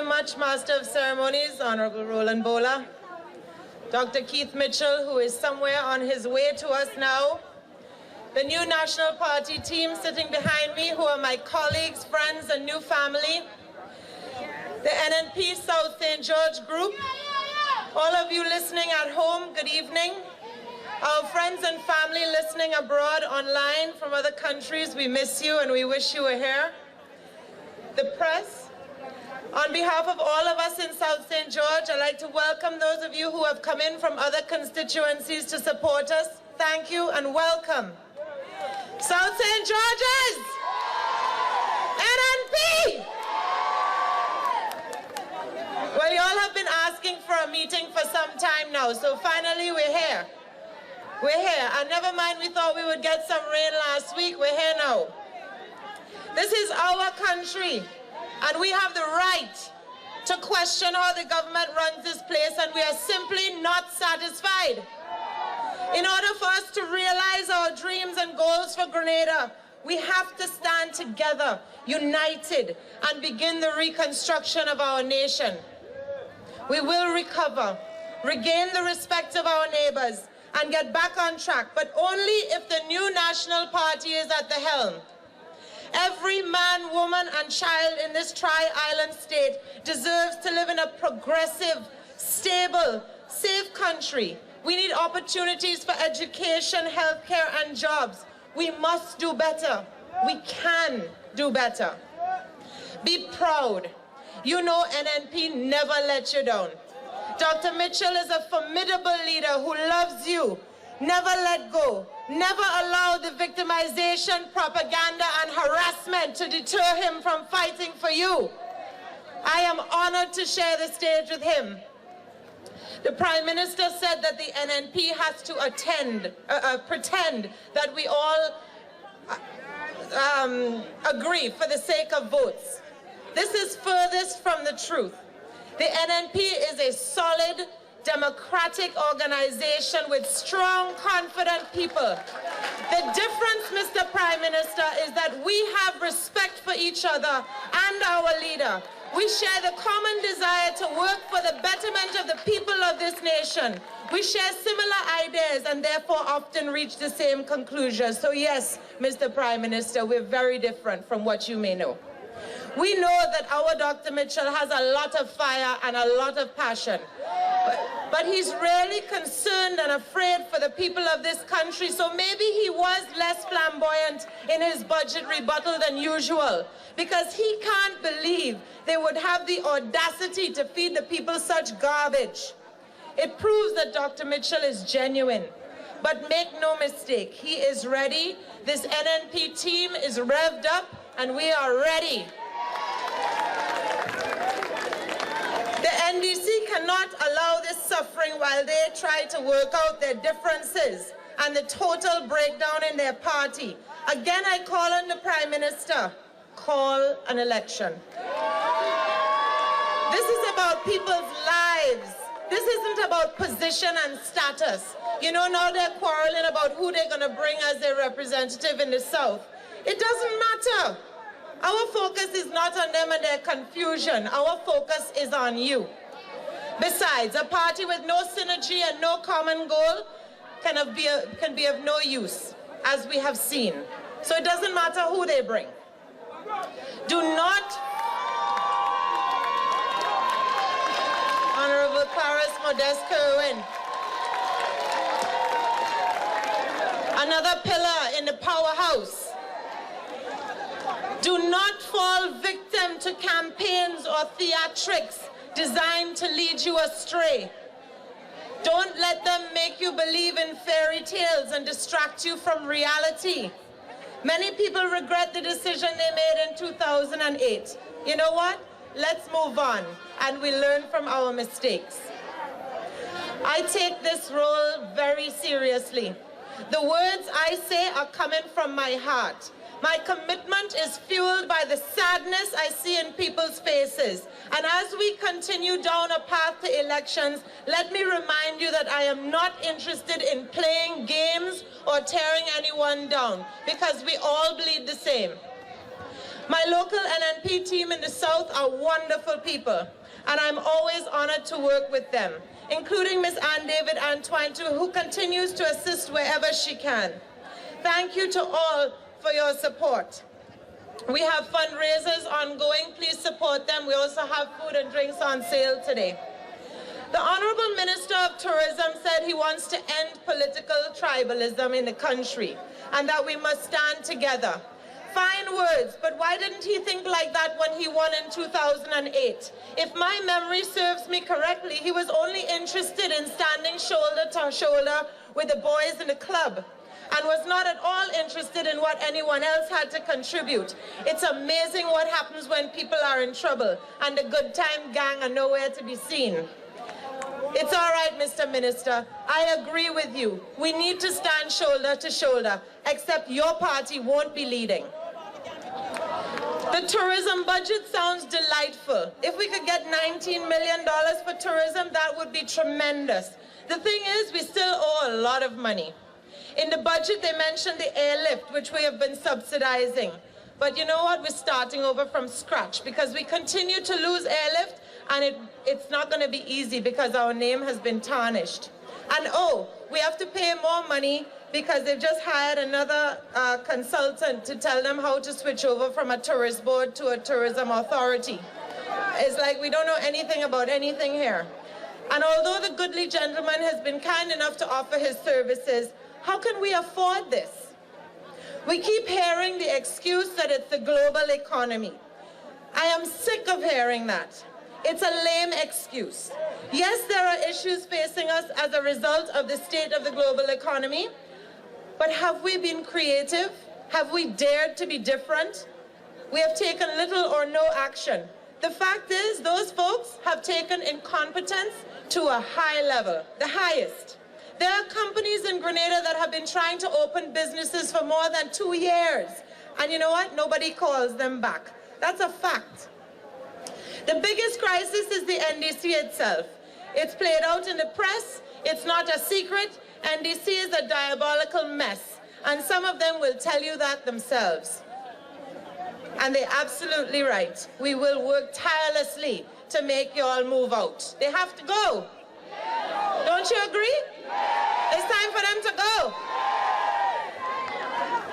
much, Master of Ceremonies, Honorable Roland Bowler. Dr. Keith Mitchell, who is somewhere on his way to us now. The new National Party team sitting behind me, who are my colleagues, friends, and new family. The NNP South St. George group. All of you listening at home, good evening. Our friends and family listening abroad online from other countries, we miss you and we wish you were here. The press, on behalf of all of us in South St. George, I'd like to welcome those of you who have come in from other constituencies to support us. Thank you and welcome. South St. George's! NNP! Well, you all have been asking for a meeting for some time now, so finally we're here. We're here, and never mind, we thought we would get some rain last week. We're here now. This is our country, and we have the right to question how the government runs this place, and we are simply not satisfied. In order for us to realize our dreams and goals for Grenada, we have to stand together, united, and begin the reconstruction of our nation. We will recover, regain the respect of our neighbors, and get back on track, but only if the new National Party is at the helm. Every man, woman, and child in this tri-island state deserves to live in a progressive, stable, safe country. We need opportunities for education, healthcare, and jobs. We must do better. We can do better. Be proud. You know NNP never let you down. Dr. Mitchell is a formidable leader who loves you, never let go, never allow the victimization, propaganda, and harassment to deter him from fighting for you. I am honored to share the stage with him. The Prime Minister said that the NNP has to pretend that we all agree for the sake of votes. This is furthest from the truth. The NNP is a solid, democratic organization with strong, confident people. The difference, Mr. Prime Minister, is that we have respect for each other and our leader. We share the common desire to work for the betterment of the people of this nation. We share similar ideas and therefore often reach the same conclusions. So yes, Mr. Prime Minister, we're very different from what you may know. We know that our Dr. Mitchell has a lot of fire and a lot of passion, but he's really concerned and afraid for the people of this country, so maybe he was less flamboyant in his budget rebuttal than usual, because he can't believe they would have the audacity to feed the people such garbage. It proves that Dr. Mitchell is genuine, but make no mistake, he is ready. This NNP team is revved up, and we are ready. The NDC cannot allow this suffering while they try to work out their differences and the total breakdown in their party. Again, I call on the Prime Minister, call an election. This is about people's lives. This isn't about position and status. You know, now they're quarreling about who they're going to bring as their representative in the South. It doesn't matter. Our focus is not on them and their confusion. Our focus is on you. Besides, a party with no synergy and no common goal can be of no use, as we have seen. So it doesn't matter who they bring. Do not, Honorable Paris Modeste Kerwin, another pillar in the powerhouse. Do not fall victim to campaigns or theatrics designed to lead you astray. Don't let them make you believe in fairy tales and distract you from reality. Many people regret the decision they made in 2008. You know what? Let's move on, and we learn from our mistakes. I take this role very seriously. The words I say are coming from my heart. My commitment is fueled by the sadness I see in people's faces. And as we continue down a path to elections, let me remind you that I am not interested in playing games or tearing anyone down, because we all bleed the same. My local NNP team in the South are wonderful people. and I'm always honored to work with them, including Ms. Ann David Antoine, too, who continues to assist wherever she can. Thank you to all for your support. We have fundraisers ongoing. Please support them. We also have food and drinks on sale today. The Honorable Minister of Tourism said he wants to end political tribalism in the country and that we must stand together. Fine words, but why didn't he think like that when he won in 2008? If my memory serves me correctly, he was only interested in standing shoulder to shoulder with the boys in the club and was not at all interested in what anyone else had to contribute. It's amazing what happens when people are in trouble and the good time gang are nowhere to be seen. It's all right, Mr. Minister. I agree with you. We need to stand shoulder to shoulder, except your party won't be leading. The tourism budget sounds delightful. If we could get $19 million for tourism, that would be tremendous. The thing is, we still owe a lot of money. In the budget, they mentioned the airlift, which we have been subsidizing. But you know what? We're starting over from scratch because we continue to lose airlift, and it's not going to be easy because our name has been tarnished. And oh, we have to pay more money because they've just hired another consultant to tell them how to switch over from a tourist board to a tourism authority. It's like we don't know anything about anything here. And although the goodly gentleman has been kind enough to offer his services, how can we afford this? We keep hearing the excuse that it's the global economy. I am sick of hearing that. It's a lame excuse. Yes, there are issues facing us as a result of the state of the global economy, but have we been creative? Have we dared to be different? We have taken little or no action. The fact is, those folks have taken incompetence to a high level, the highest. There are companies in Grenada that have been trying to open businesses for more than 2 years. And you know what? Nobody calls them back. That's a fact. The biggest crisis is the NDC itself. It's played out in the press. It's not a secret. NDC is a diabolical mess. And some of them will tell you that themselves. And they're absolutely right. We will work tirelessly to make you all move out. They have to go. Don't you agree? It's time for them to go.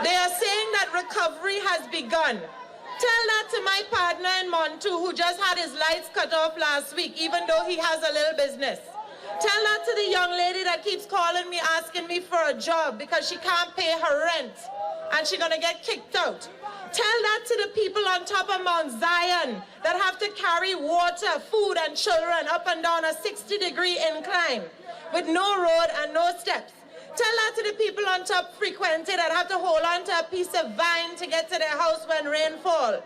They are saying that recovery has begun. Tell that to my partner in Morne, who just had his lights cut off last week, even though he has a little business. Tell that to the young lady that keeps calling me, asking me for a job because she can't pay her rent and she's gonna get kicked out. Tell that to the people on top of Mount Zion that have to carry water, food, and children up and down a 60-degree incline with no road and no steps. Tell that to the people on top Frequented that have to hold on to a piece of vine to get to their house when rain falls.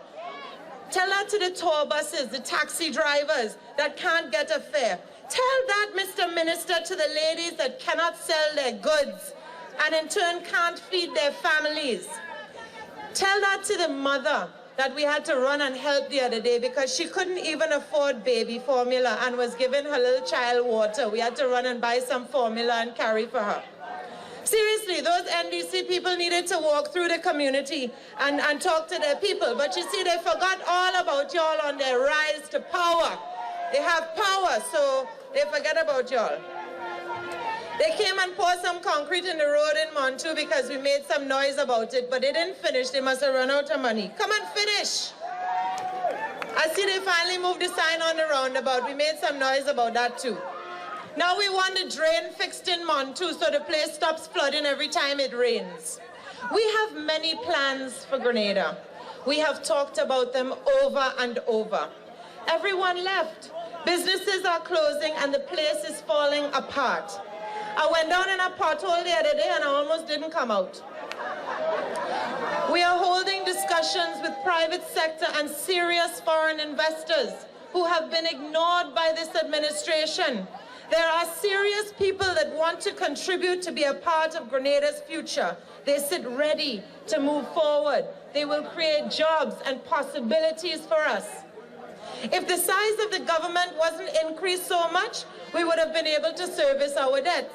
Tell that to the tour buses, the taxi drivers that can't get a fare. Tell that, Mr. Minister, to the ladies that cannot sell their goods and in turn can't feed their families. Tell that to the mother that we had to run and help the other day because she couldn't even afford baby formula and was giving her little child water. We had to run and buy some formula and carry for her. Seriously, those NDC people needed to walk through the community and talk to their people. But you see, they forgot all about y'all on their rise to power. They have power, so they forget about y'all. They came and poured some concrete in the road in Morne because we made some noise about it, but they didn't finish. They must have run out of money. Come and finish. I see they finally moved the sign on the roundabout. We made some noise about that too. Now we want the drain fixed in Morne so the place stops flooding every time it rains. We have many plans for Grenada. We have talked about them over and over. Everyone left. Businesses are closing and the place is falling apart. I went down in a pothole the other day and I almost didn't come out. We are holding discussions with private sector and serious foreign investors who have been ignored by this administration. There are serious people that want to contribute to be a part of Grenada's future. They sit ready to move forward. They will create jobs and possibilities for us. If the size of the government wasn't increased so much, we would have been able to service our debts.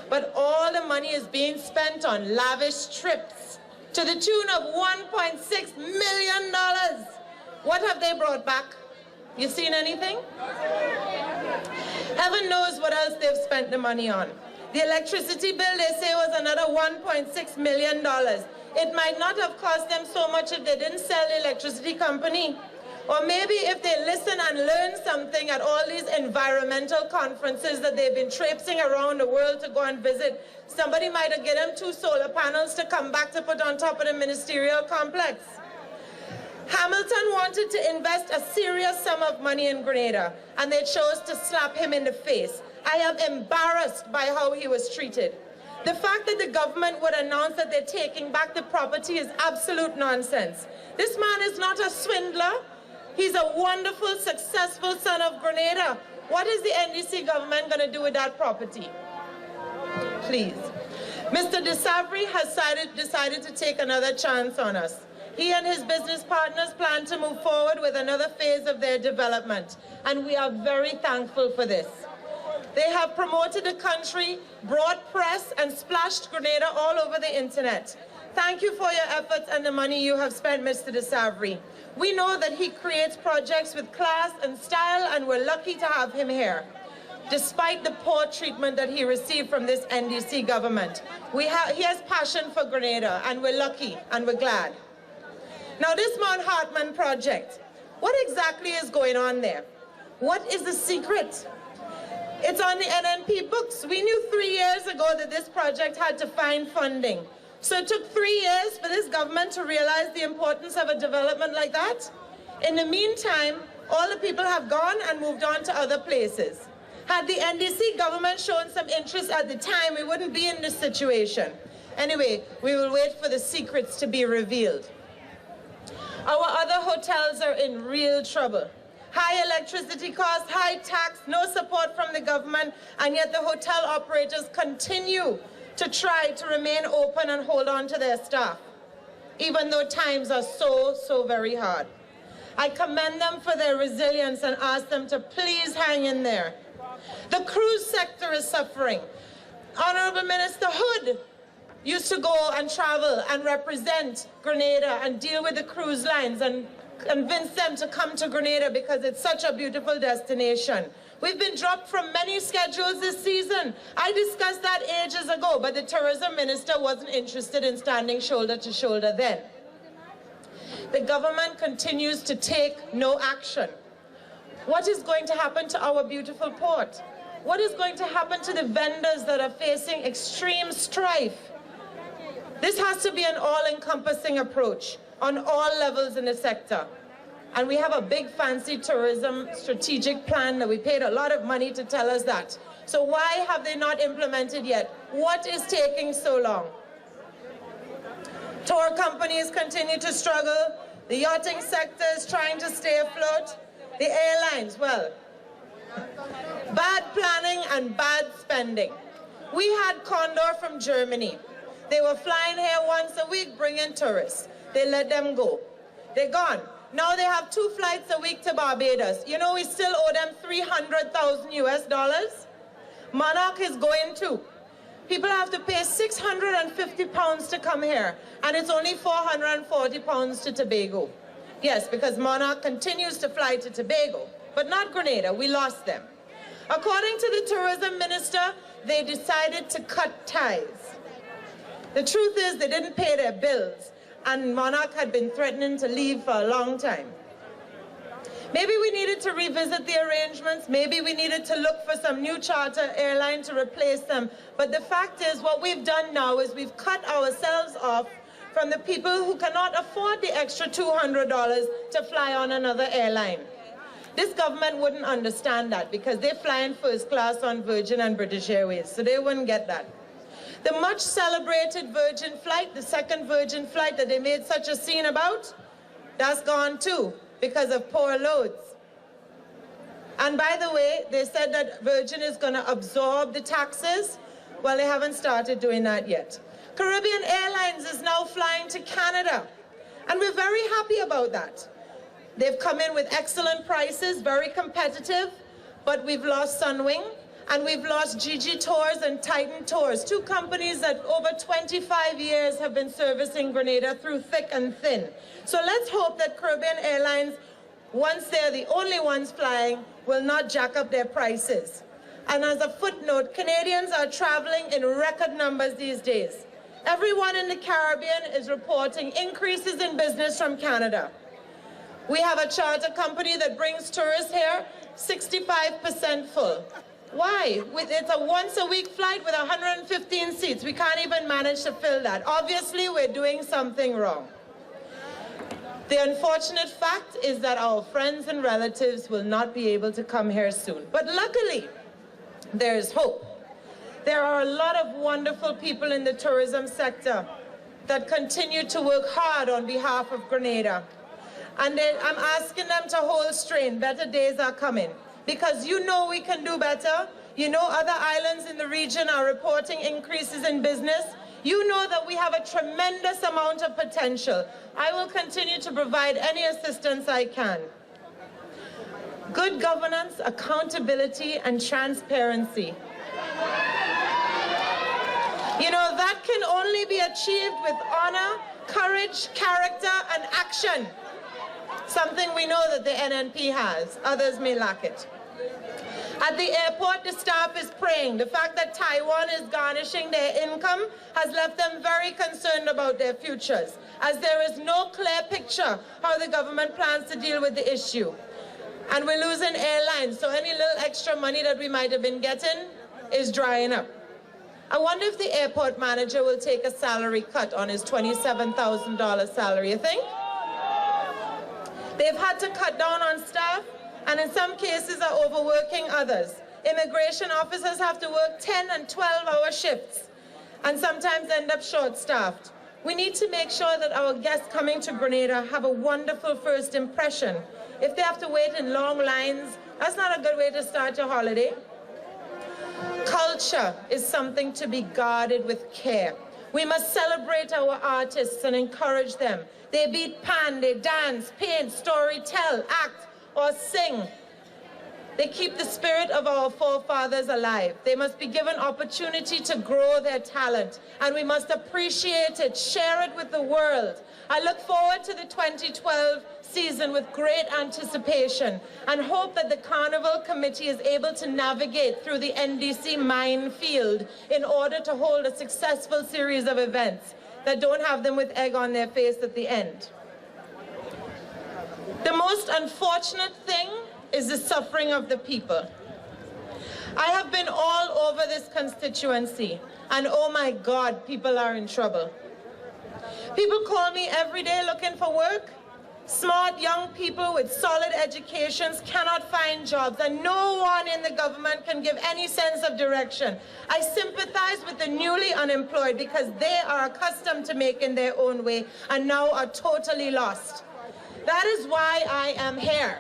But all the money is being spent on lavish trips to the tune of $1.6 million. What have they brought back? You seen anything? Heaven knows what else they've spent the money on. The electricity bill, they say, was another $1.6 million. It might not have cost them so much if they didn't sell the electricity company. Or maybe if they listen and learn something at all these environmental conferences that they've been traipsing around the world to go and visit, somebody might have given them 2 solar panels to come back to put on top of the ministerial complex. Hamilton wanted to invest a serious sum of money in Grenada, and they chose to slap him in the face. I am embarrassed by how he was treated. The fact that the government would announce that they're taking back the property is absolute nonsense. This man is not a swindler. He's a wonderful, successful son of Grenada. What is the NDC government going to do with that property? Please. Mr. De Savary has decided to take another chance on us. He and his business partners plan to move forward with another phase of their development, and we are very thankful for this. They have promoted the country, brought press, and splashed Grenada all over the internet. Thank you for your efforts and the money you have spent, Mr. De Savary. We know that he creates projects with class and style, and we're lucky to have him here. Despite the poor treatment that he received from this NDC government, he has passion for Grenada, and we're lucky and we're glad. Now, this Mount Hartman project, what exactly is going on there? What is the secret? It's on the NNP books. We knew 3 years ago that this project had to find funding. So it took 3 years for this government to realize the importance of a development like that. In the meantime, all the people have gone and moved on to other places. Had the NDC government shown some interest at the time, we wouldn't be in this situation. Anyway, we will wait for the secrets to be revealed. Our other hotels are in real trouble. High electricity costs, high tax, no support from the government, and yet the hotel operators continue to try to remain open and hold on to their staff, even though times are so very hard. I commend them for their resilience and ask them to please hang in there. The cruise sector is suffering. Honorable Minister Hood used to go and travel and represent Grenada and deal with the cruise lines and convince them to come to Grenada because it's such a beautiful destination. We've been dropped from many schedules this season. I discussed that ages ago, but the tourism minister wasn't interested in standing shoulder to shoulder then. The government continues to take no action. What is going to happen to our beautiful port? What is going to happen to the vendors that are facing extreme strife? This has to be an all-encompassing approach on all levels in the sector. And we have a big fancy tourism strategic plan that we paid a lot of money to tell us that. So why have they not implemented yet? What is taking so long? Tour companies continue to struggle. The yachting sector is trying to stay afloat. The airlines, well, bad planning and bad spending. We had Condor from Germany. They were flying here once a week, bringing tourists. They let them go. They're gone. Now they have 2 flights a week to Barbados. You know, we still owe them $300,000 US. Monarch is going too. People have to pay £650 to come here, and it's only £440 to Tobago. Yes, because Monarch continues to fly to Tobago, but not Grenada. We lost them. According to the tourism minister, they decided to cut ties. The truth is they didn't pay their bills, and Monarch had been threatening to leave for a long time. Maybe we needed to revisit the arrangements. Maybe we needed to look for some new charter airline to replace them. But the fact is, what we've done now is we've cut ourselves off from the people who cannot afford the extra $200 to fly on another airline. This government wouldn't understand that because they fly in first class on Virgin and British Airways, so they wouldn't get that. The much celebrated Virgin flight, the second Virgin flight that they made such a scene about, that's gone too because of poor loads. And by the way, they said that Virgin is going to absorb the taxes. Well, they haven't started doing that yet. Caribbean Airlines is now flying to Canada, and we're very happy about that. They've come in with excellent prices, very competitive, but we've lost Sunwing, and we've lost GG Tours and Titan Tours, 2 companies that over 25 years have been servicing Grenada through thick and thin. So let's hope that Caribbean Airlines once they're the only ones flying, will not jack up their prices. And as a footnote, Canadians are traveling in record numbers these days. Everyone in the Caribbean is reporting increases in business from Canada. We have a charter company that brings tourists here, 65% full. Why? It's a once-a-week flight with 115 seats. We can't even manage to fill that. Obviously, we're doing something wrong. The unfortunate fact is that our friends and relatives will not be able to come here soon. But luckily, there is hope. There are a lot of wonderful people in the tourism sector that continue to work hard on behalf of Grenada. And I'm asking them to hold strain. Better days are coming. Because you know we can do better. You know other islands in the region are reporting increases in business. You know that we have a tremendous amount of potential. I will continue to provide any assistance I can. Good governance, accountability, and transparency. You know, that can only be achieved with honor, courage, character, and action. Something we know that the NNP has. Others may lack it. At the airport, the staff is praying. The fact that Taiwan is garnishing their income has left them very concerned about their futures, as there is no clear picture how the government plans to deal with the issue. And we're losing airlines, so any little extra money that we might have been getting is drying up. I wonder if the airport manager will take a salary cut on his $27,000 salary, you think? They've had to cut down on staff, and in some cases are overworking others. Immigration officers have to work 10 and 12-hour shifts and sometimes end up short-staffed. We need to make sure that our guests coming to Grenada have a wonderful first impression. If they have to wait in long lines, that's not a good way to start your holiday. Culture is something to be guarded with care. We must celebrate our artists and encourage them. They beat pan, they dance, paint, story tell, act, or sing. They keep the spirit of our forefathers alive. They must be given opportunity to grow their talent, and we must appreciate it, share it with the world. I look forward to the 2012 season with great anticipation and hope that the Carnival Committee is able to navigate through the NDC minefield in order to hold a successful series of events that don't have them with egg on their face at the end. The most unfortunate thing is the suffering of the people. I have been all over this constituency, and oh my God, people are in trouble. People call me every day looking for work. Smart young people with solid educations cannot find jobs, and no one in the government can give any sense of direction. I sympathize with the newly unemployed because they are accustomed to making their own way and now are totally lost. That is why I am here.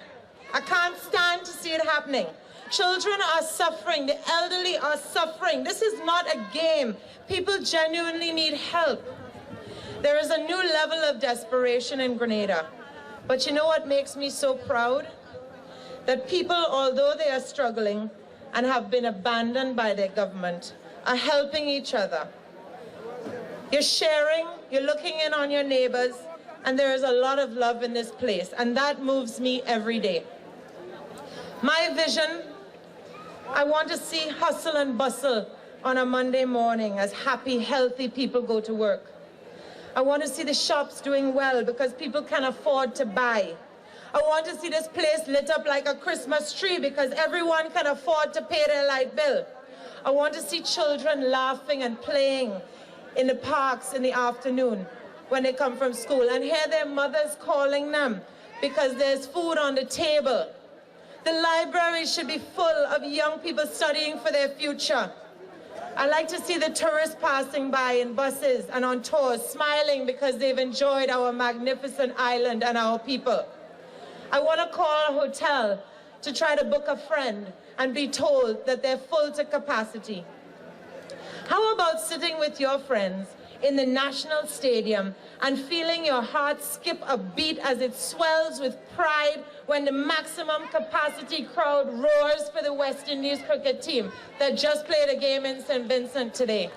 I can't stand to see it happening. Children are suffering. The elderly are suffering. This is not a game. People genuinely need help. There is a new level of desperation in Grenada. But you know what makes me so proud? That people, although they are struggling and have been abandoned by their government, are helping each other. You're sharing, you're looking in on your neighbors, and there is a lot of love in this place, and that moves me every day. My vision, I want to see hustle and bustle on a Monday morning as happy, healthy people go to work. I want to see the shops doing well because people can afford to buy. I want to see this place lit up like a Christmas tree because everyone can afford to pay their light bill. I want to see children laughing and playing in the parks in the afternoon when they come from school and hear their mothers calling them because there's food on the table. The library should be full of young people studying for their future. I like to see the tourists passing by in buses and on tours, smiling because they've enjoyed our magnificent island and our people. I want to call a hotel to try to book a friend and be told that they're full to capacity. How about sitting with your friends in the National Stadium and feeling your heart skip a beat as it swells with pride when the maximum capacity crowd roars for the West Indies cricket team that just played a game in St. Vincent today?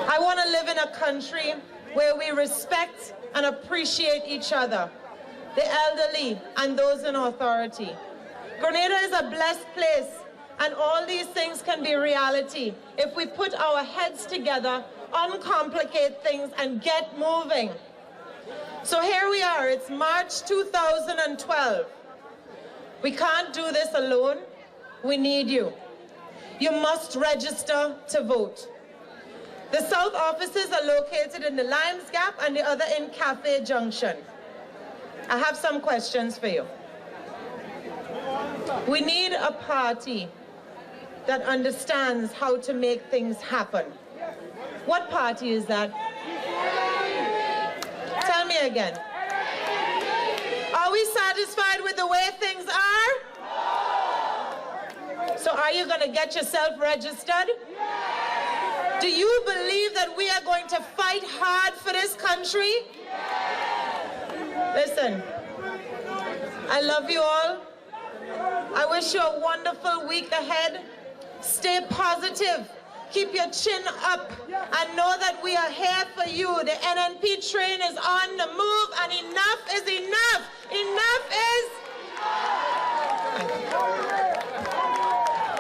I want to live in a country where we respect and appreciate each other, the elderly, and those in authority. Grenada is a blessed place, and all these things can be reality if we put our heads together, uncomplicate things, and get moving. So here we are, it's March 2012. We can't do this alone. We need you. You must register to vote. The South offices are located in the Limes Gap and the other in Cafe Junction. I have some questions for you. We need a party that understands how to make things happen. What party is that? Tell me again. Are we satisfied with the way things are? So are you going to get yourself registered? Do you believe that we are going to fight hard for this country? Listen, I love you all. I wish you a wonderful week ahead. Stay positive. Keep your chin up and know that we are here for you. The NNP train is on the move and enough is enough.